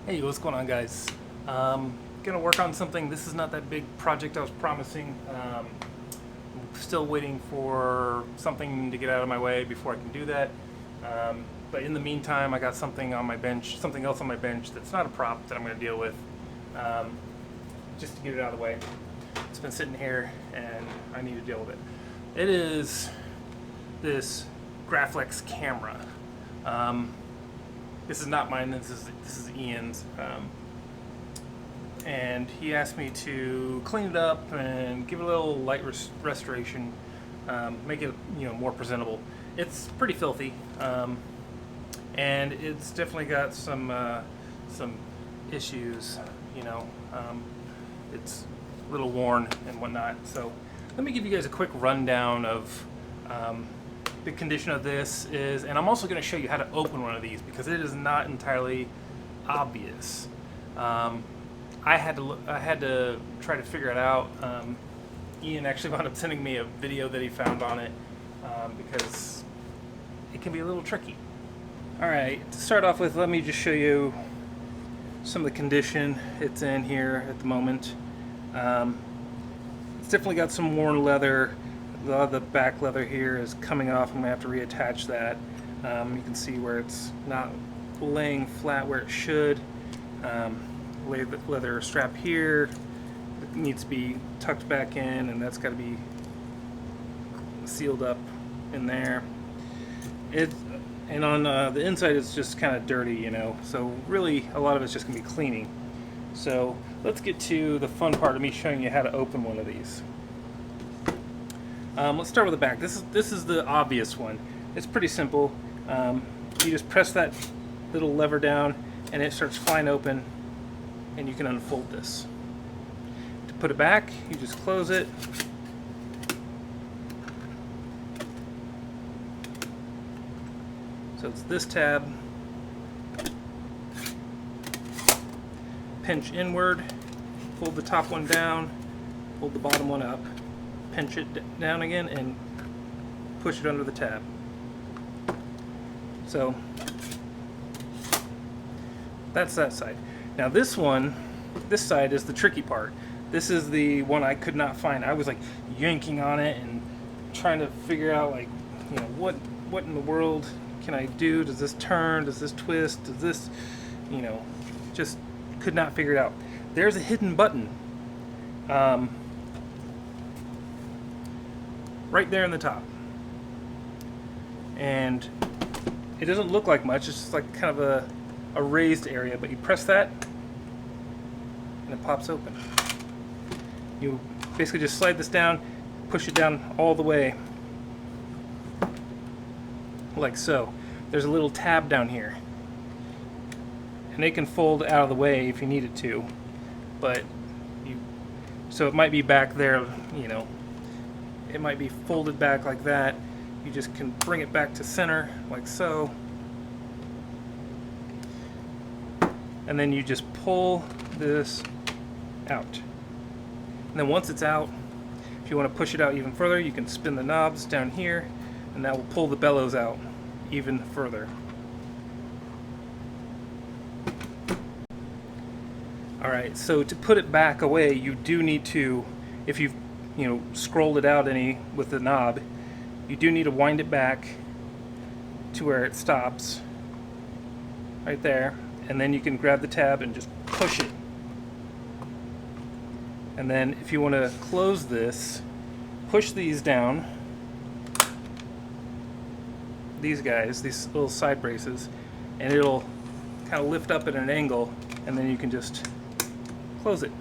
Hey, what's going on, guys? Gonna work on something. This is not that big project I was promising. Still waiting for something to get out of my way before I can do that. But in the meantime, I got something on my bench, something else on my bench that's not a prop that I'm gonna deal with, just to get it out of the way. It's been sitting here and I need to deal with it. It is this Graflex camera. This is not mine. This is Ian's, and he asked me to clean it up and give it a little light restoration, make it more presentable. It's pretty filthy, and it's definitely got some issues. It's a little worn and whatnot. So let me give you guys a quick rundown of the condition of this is, and I'm also going to show you how to open one of these because it is not entirely obvious. I had to try to figure it out. Ian actually wound up sending me a video that he found on it because it can be a little tricky. Alright, to start off with, let me just show you some of the condition it's in here at the moment. It's definitely got some worn leather. A lot of the back leather here is coming off. I'm going to have to reattach that. You can see where it's not laying flat where it should. Leather strap here needs to be tucked back in, and that's got to be sealed up in there. And on the inside it's just kind of dirty, so really a lot of it's just going to be cleaning. So let's get to the fun part of me showing you how to open one of these. Let's start with the back. This is the obvious one. It's pretty simple. You just press that little lever down and it starts flying open, and you can unfold this. To put it back, you just close it. So it's this tab. Pinch inward, fold the top one down, fold the bottom one up. Pinch it down again and push it under the tab. So that's that side. Now this side is the tricky part. This is the one I could not find. I was like yanking on it and trying to figure out what in the world can I do? Does this turn? Does this twist? Does this, just could not figure it out. There's a hidden button. Right there in the top, and it doesn't look like much. It's just like kind of a raised area, but you press that and it pops open. You basically just slide this down, push it down all the way like so. There's a little tab down here, and it can fold out of the way if you need it to, but so it might be back there, it might be folded back like that. You just can bring it back to center like so, and then you just pull this out. And then once it's out, if you want to push it out even further, you can spin the knobs down here, and that will pull the bellows out even further. Alright, so to put it back away, you do need to, if you've scrolled it out any with the knob, you do need to wind it back to where it stops right there, and then you can grab the tab and just push it. And then if you want to close this, push these down, these guys, these little side braces, and it'll kind of lift up at an angle, and then you can just close it.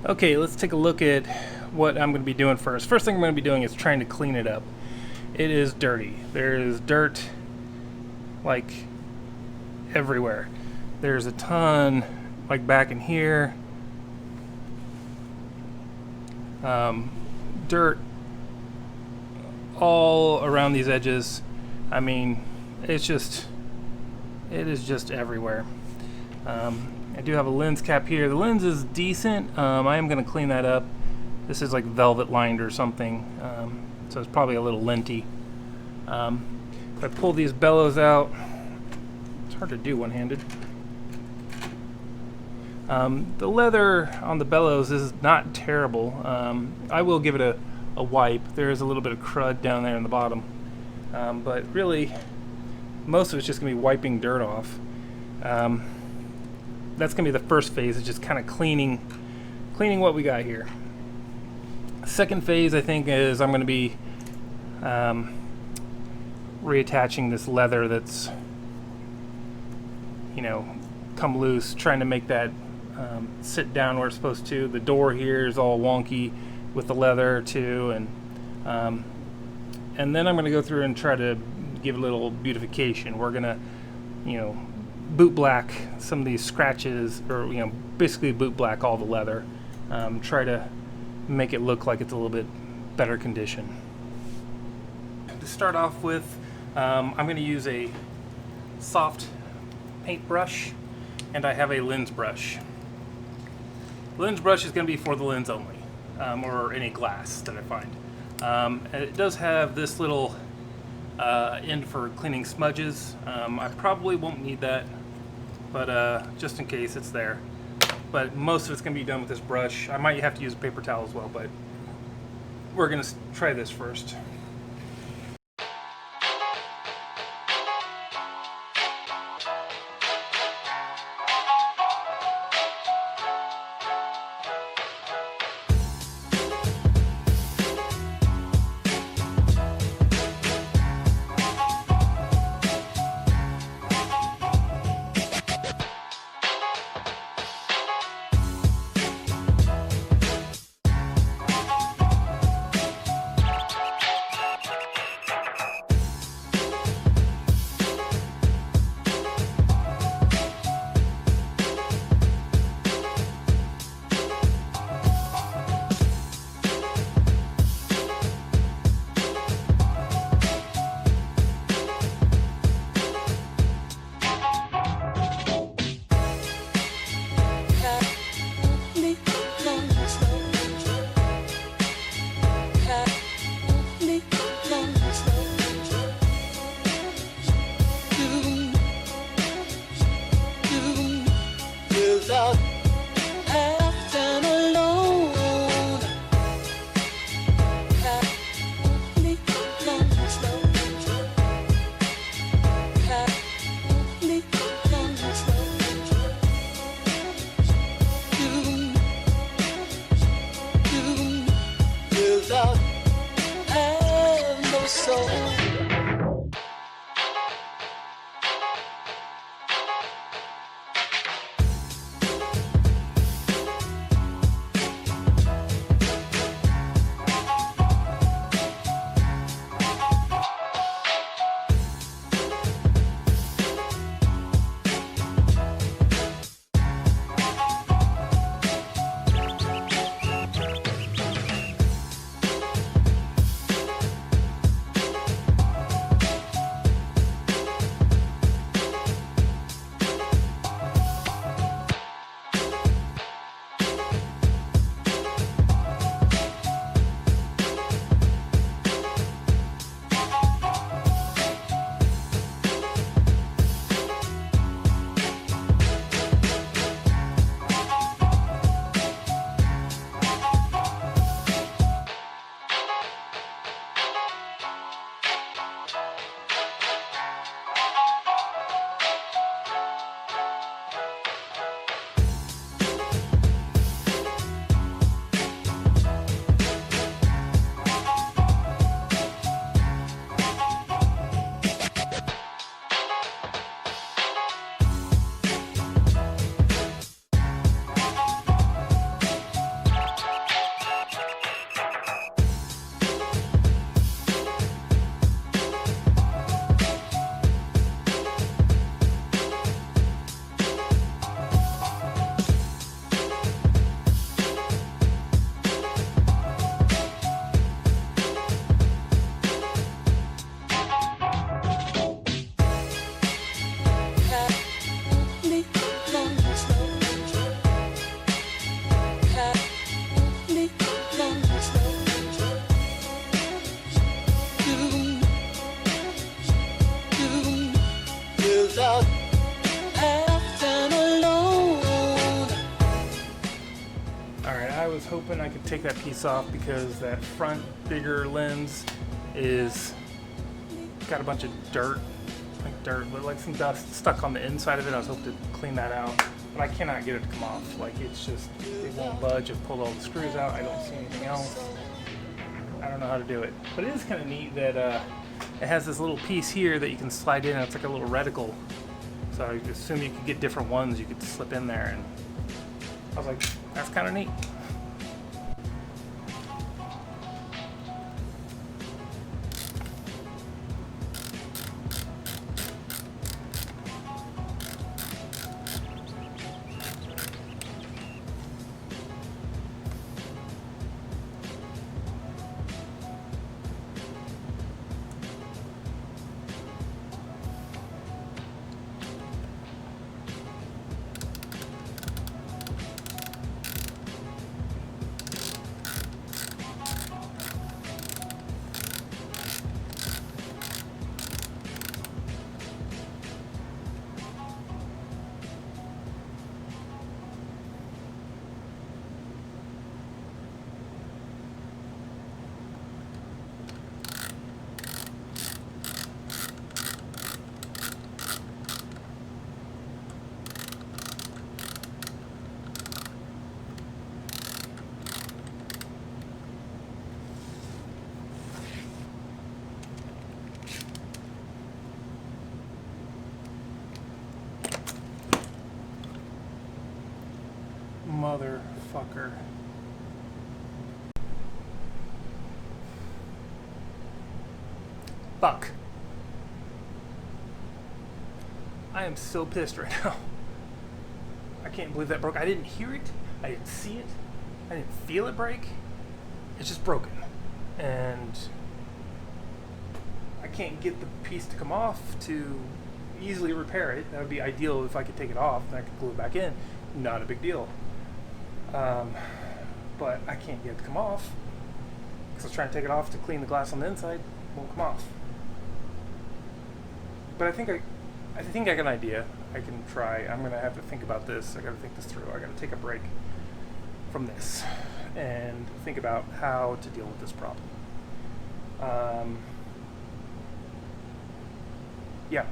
Okay, let's take a look at what I'm going to be doing first. First thing I'm going to be doing is trying to clean it up. It is dirty. There is dirt like everywhere. There's a ton like back in here. Dirt all around these edges. I mean, it is just everywhere. I do have a lens cap here. The lens is decent. I am going to clean that up. This is like velvet lined or something. so it's probably a little linty. If I pull these bellows out, it's hard to do one-handed. The leather on the bellows is not terrible. I will give it a wipe. There is a little bit of crud down there in the bottom, but really most of it's just going to be wiping dirt off. That's going to be the first phase, is just kind of cleaning what we got here. Second phase, I think, is I'm going to be reattaching this leather that's, you know, come loose, trying to make that sit down where it's supposed to. The door here is all wonky with the leather too, and then I'm going to go through and try to give a little beautification. We're going to, you know, boot black some of these scratches, or, you know, basically boot black all the leather. Try to make it look like it's a little bit better condition. To start off with, I'm going to use a soft paint brush, and I have a lens brush. The lens brush is going to be for the lens only, or any glass that I find. And it does have this little end for cleaning smudges. I probably won't need that, but just in case, it's there. But most of it's going to be done with this brush. I might have to use a paper towel as well, but we're going to try this first. hoping I could take that piece off because that front bigger lens is got a bunch of dirt, like some dust stuck on the inside of it. I was hoping to clean that out, but I cannot get it to come off. Like it's just, it won't budge. I've pulled all the screws out. I don't see anything else. I don't know how to do it, but it is kind of neat that it has this little piece here that you can slide in. It's like a little reticle. So I assume you could get different ones you could slip in there, and I was like, that's kind of neat. Motherfucker. Fuck. I am so pissed right now. I can't believe that broke. I didn't hear it. I didn't see it. I didn't feel it break. It's just broken. And I can't get the piece to come off to easily repair it. That would be ideal if I could take it off and I could glue it back in. Not a big deal. But I can't get it to come off because I was trying to take it off to clean the glass on the inside. It won't come off. But I think I got an idea. I can try. I'm gonna have to think about this. I gotta think this through. I gotta take a break from this and think about how to deal with this problem. Yeah.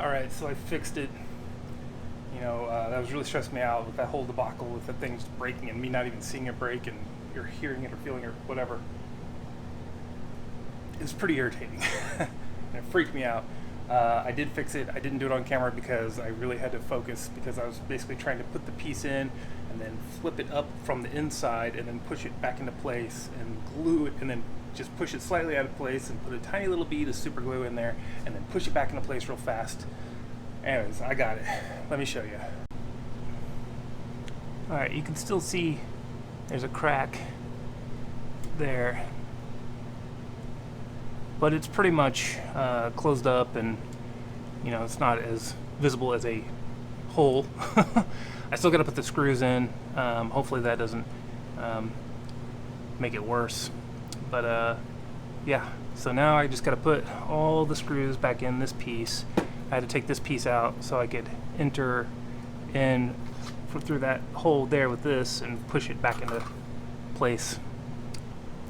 All right, so I fixed it. You know, that was really stressing me out with that whole debacle with the things breaking and me not even seeing it break and you're hearing it or feeling it or whatever. It was pretty irritating. And it freaked me out. I did fix it. I didn't do it on camera because I really had to focus because I was basically trying to put the piece in and then flip it up from the inside and then push it back into place and glue it and then just push it slightly out of place and put a tiny little bead of super glue in there and then push it back into place real fast. Anyways, I got it. Let me show you. Alright, you can still see there's a crack there. But it's pretty much closed up and, you know, it's not as visible as a hole. I still got to put the screws in. Hopefully that doesn't make it worse. But yeah, so now I just got to put all the screws back in this piece. I had to take this piece out so I could enter in through that hole there with this and push it back into place.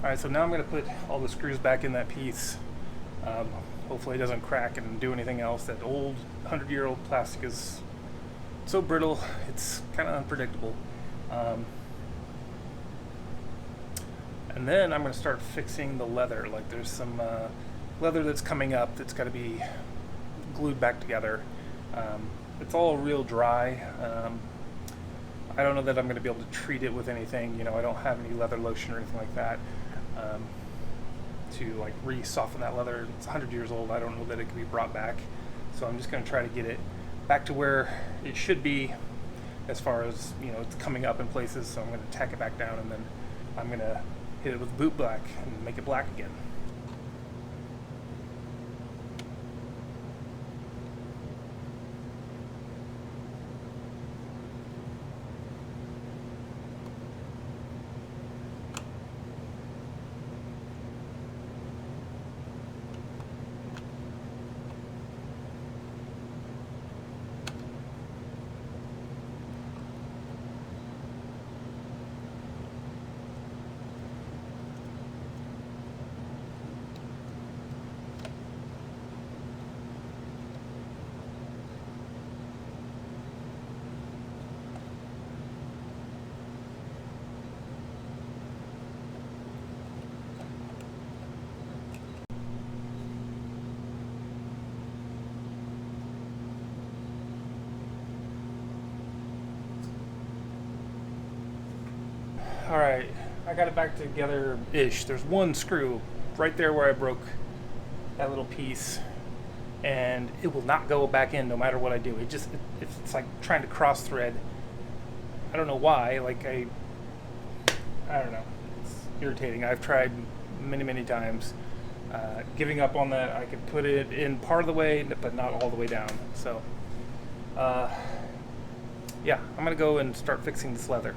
Alright, so now I'm going to put all the screws back in that piece. Hopefully it doesn't crack and do anything else. That old 100-year-old plastic is so brittle, it's kind of unpredictable. And then I'm going to start fixing the leather. Like there's some leather that's coming up that's got to be glued back together. It's all real dry. I don't know that I'm going to be able to treat it with anything. You know, I don't have any leather lotion or anything like that to like re-soften that leather. It's 100 years old. I don't know that it can be brought back. So I'm just going to try to get it back to where it should be as far as, you know, it's coming up in places. So I'm going to tack it back down and then I'm going to hit it with boot black and make it black again. I got it back together-ish. There's one screw right there where I broke that little piece, and it will not go back in no matter what I do. It's like trying to cross thread. I don't know why. Like I don't know. It's irritating. I've tried many times. Giving up on that. I could put it in part of the way, but not all the way down. So, yeah, I'm gonna go and start fixing this leather.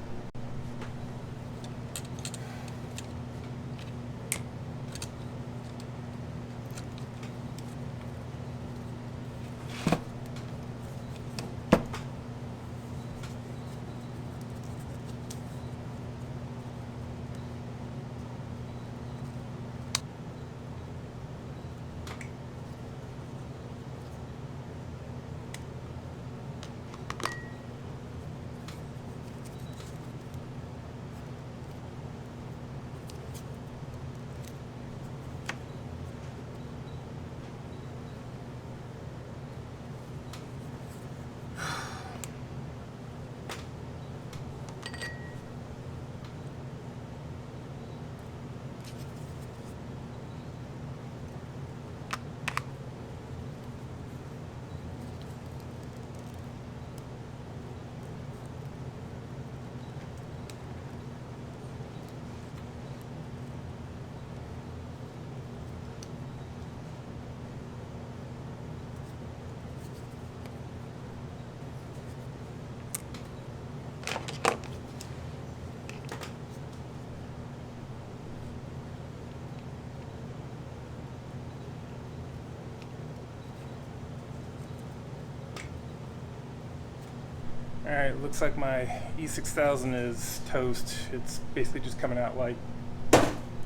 Alright, looks like my E6000 is toast. It's basically just coming out like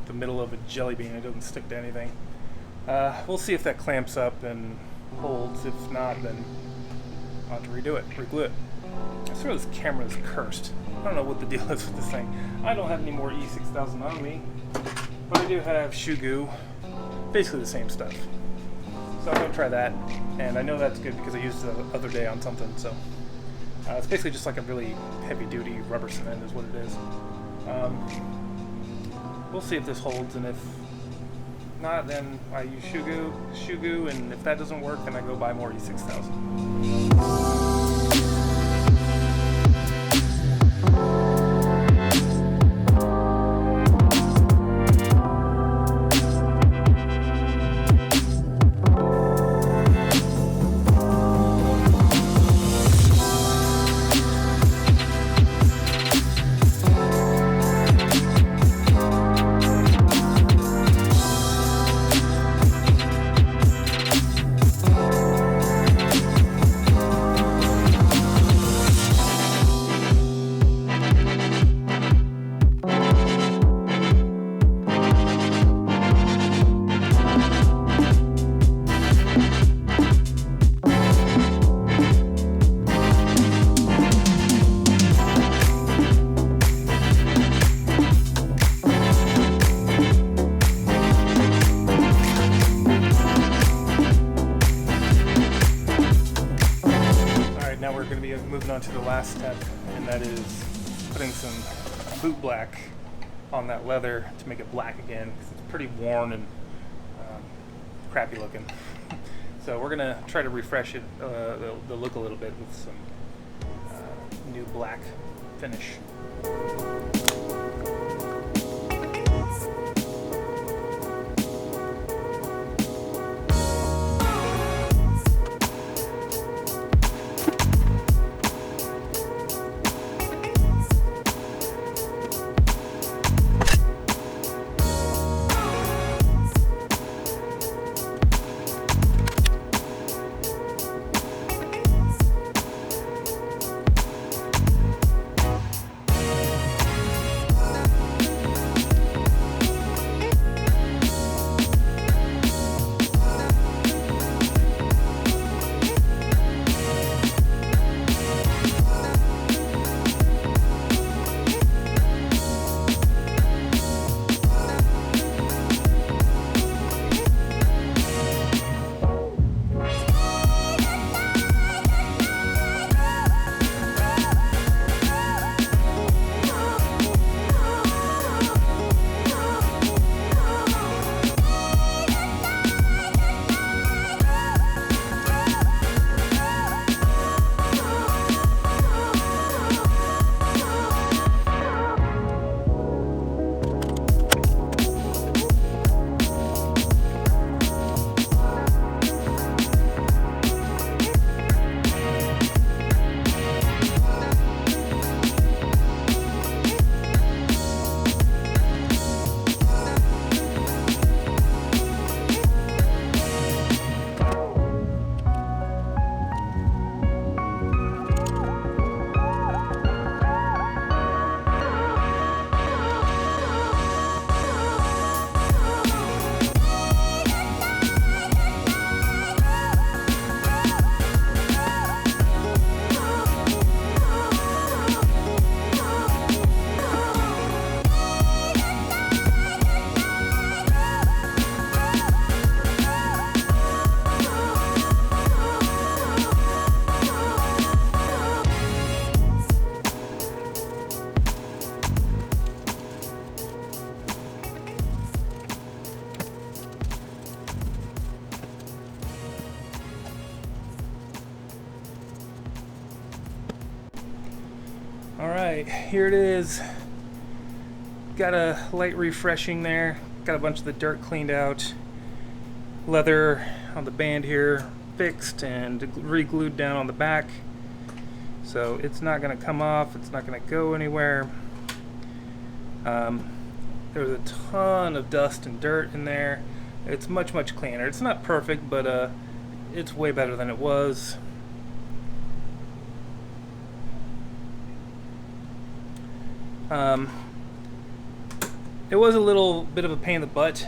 the middle of a jelly bean. It doesn't stick to anything. We'll see if that clamps up and holds. If not, then I'll have to redo it, reglue it. I swear this camera is cursed. I don't know what the deal is with this thing. I don't have any more E6000 on me, but I do have shoe goo. Basically the same stuff. So I'm going to try that, and I know that's good because I used it the other day on something, so. It's basically just like a really heavy-duty rubber cement is what it is. We'll see if this holds, and if not, then I use shoe goo, and if that doesn't work, then I go buy more E6000. Moving on to the last step, and that is putting some boot black on that leather to make it black again, because it's pretty worn and crappy looking. So we're gonna try to refresh it, the look a little bit with some new black finish. Alright, here it is. Got a light refreshing there. Got a bunch of the dirt cleaned out. Leather on the band here fixed and re-glued down on the back. So it's not going to come off, it's not going to go anywhere. There's a ton of dust and dirt in there. It's much cleaner. It's not perfect, but it's way better than it was. It was a little bit of a pain in the butt.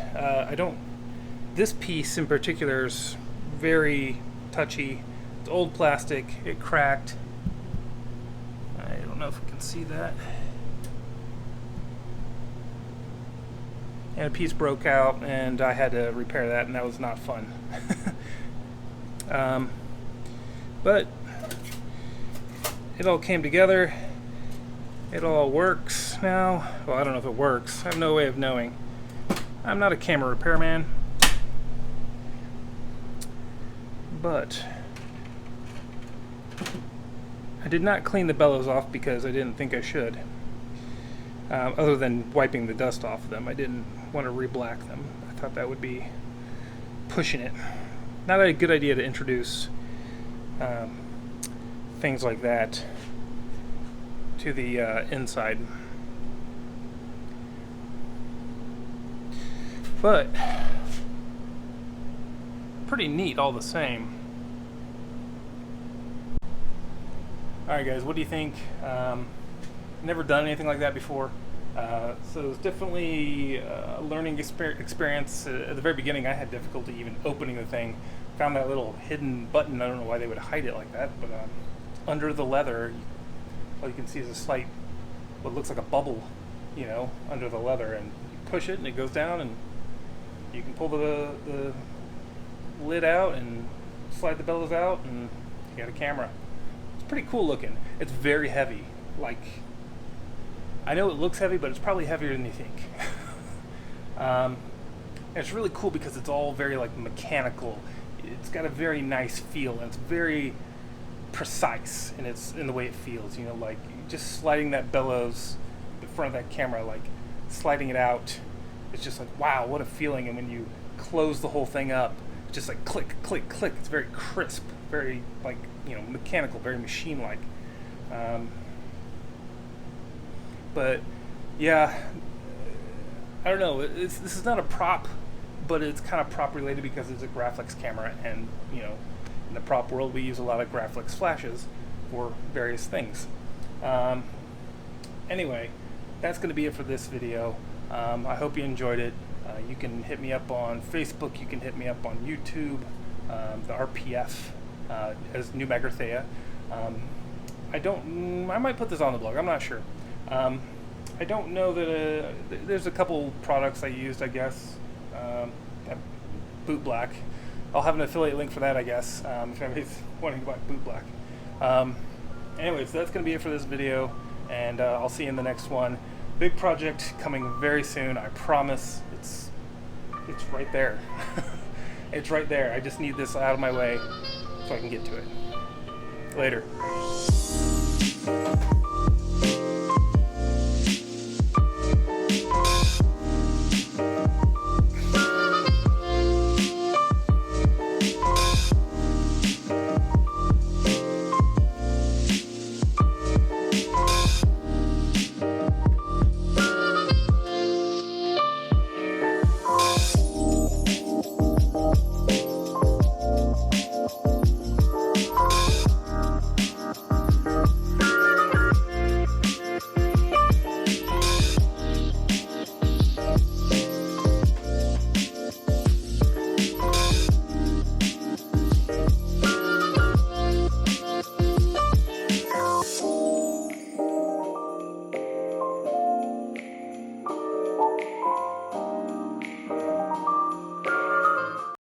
This piece in particular is very touchy. It's old plastic, it cracked. I don't know if we can see that. And a piece broke out and I had to repair that, and that was not fun. But it all came together. It all works now. Well, I don't know if it works. I have no way of knowing. I'm not a camera repairman. But I did not clean the bellows off because I didn't think I should. Other than wiping the dust off of them. I didn't want to re-black them. I thought that would be pushing it. Not a good idea to introduce things like that to the inside. But pretty neat all the same. Alright guys, what do you think? Never done anything like that before. So it's definitely a learning experience. At the very beginning I had difficulty even opening the thing. Found that little hidden button. I don't know why they would hide it like that, but under the leather, all you can see is a slight, what looks like a bubble, you know, under the leather, and you push it and it goes down, and you can pull the lid out and slide the bellows out, and you got a camera. It's pretty cool looking. It's very heavy. Like, I know it looks heavy, but it's probably heavier than you think. And it's really cool because it's all very like mechanical. It's got a very nice feel, and it's very precise in the way it feels. You know, like just sliding that bellows in front of that camera, like sliding it out. It's just like, wow, what a feeling. And when you close the whole thing up, it's just like click, click, click. It's very crisp, very like, you know, mechanical, very machine-like. But yeah, I don't know. This is not a prop, but it's kind of prop related because it's a Graflex camera, and you know, in the prop world we use a lot of Graflex flashes for various things. Anyway, that's going to be it for this video. I hope you enjoyed it. You can hit me up on Facebook. You can hit me up on YouTube. The RPF as New Magrathea. I might put this on the blog. I'm not sure. I don't know that there's a couple products I used, I guess. Boot Black. I'll have an affiliate link for that, I guess, if anybody's wanting to buy Boot Black. Anyways, that's going to be it for this video, and I'll see you in the next one. Big project coming very soon, I promise. It's right there. It's right there. I just need this out of my way so I can get to it. Later.